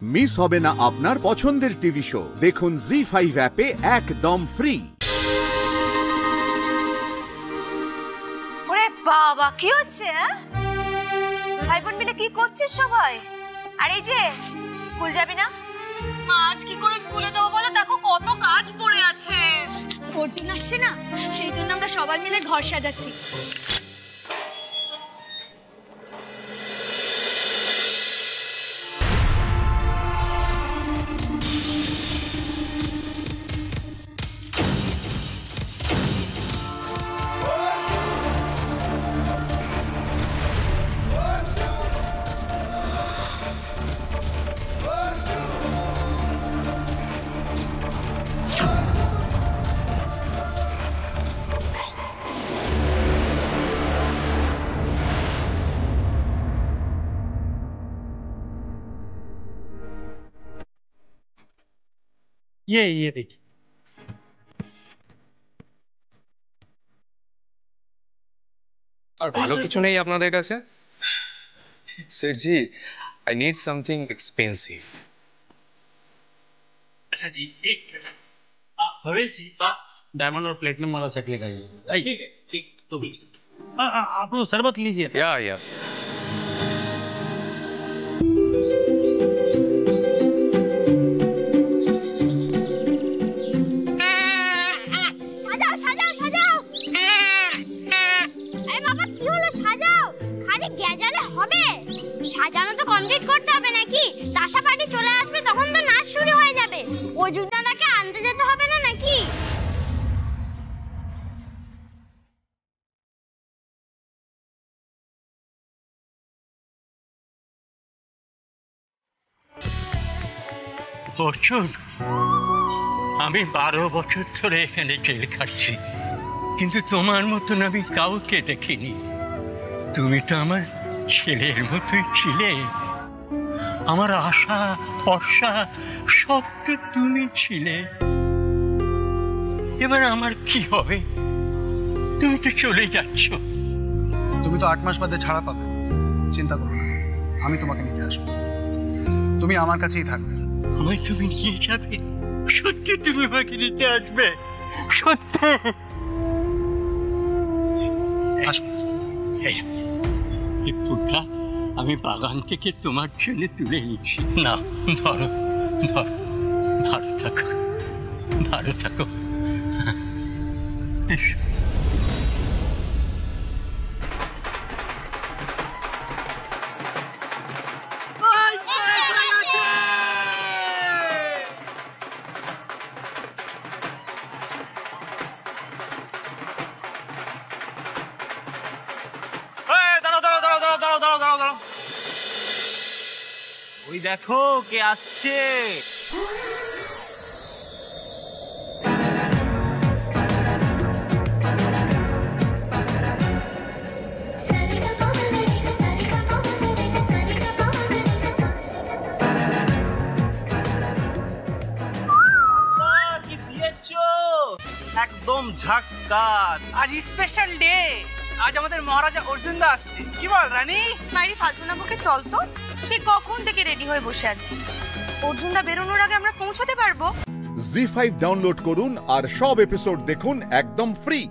Miss হবে না আপনার পছন্দের টিভি শো। দেখুন জি5 অ্যাপে একদম ফ্রি। ওরে বাবা, কি হচ্ছে? ভাই বোন মিলে কি করছিস সবাই? আর এই যে স্কুল যাবি না? আজ কি করে স্কুলে যাবো বলো? দেখো কত কাজ পড়ে আছে। অর্জুন আসছে না, সেই জন্য আমরা সবাই মিলে ঘর সাজাচ্ছি। ये देखिए। আর ভালো কিছু নেই আপনাদের কাছে? सेठ आई नीड समथिंग एक्सपेंसिव। अच्छा जी, एक भवेश जी डायमंड और प्लेटिनम वाला सेट लेकर आइए। ठीक है, ठीक तो आप लोग शरबत लीजिए। या সাজানো তো কমপ্লিট করতে হবে নাকি? তাশা পার্টি চলে আসবে, তখন তো নাচ শুরু হয়ে যাবে। অর্জুন দাদাকে আনতে যেতে হবে না নাকি? অর্জুন, আমি 12 বছর ধরে এখানে জেল খাটছি, কিন্তু তোমার মতন আমি কাউকে দেখিনি। তুমি তো আমার ছেলের মতোই ছিলে। আমার আশা ভরসা সব তো তুমি ছিলে। এবার আমার কি হবে? তুমি তো চলে যাচ্ছ। তুমি তো 8 মাস বাদে ছাড়া পাবে, চিন্তা করো না, আমি তোমাকে নিতে আসবো। তুমি আমার কাছেই থাকবে। আমায় তুমি নিয়ে যাবে? সত্যি তুমি আমাকে নিতে আসবে? সত্যি আসবো। এই ফুলটা আমি বাগান থেকে তোমার জন্য তুলে নিচ্ছি। না, ধরো ধরো, ভালো থাকো, ভালো থাকো। ওই দেখো কে আসছে। একদম ঝাক্কাস। আজ স্পেশাল ডে, আজ আমাদের মহারাজা অর্জুন দা আসছে। কি বল রানী? মাইরি ফালতু না বকে চল তো। সে কখন থেকে রেডি হয়ে বসে আছি, অর্জুন দা বেরোনোর আগে আমরা পৌঁছাতে পারবো। জি5 ডাউনলোড করুন আর সব এপিসোড দেখুন একদম ফ্রি।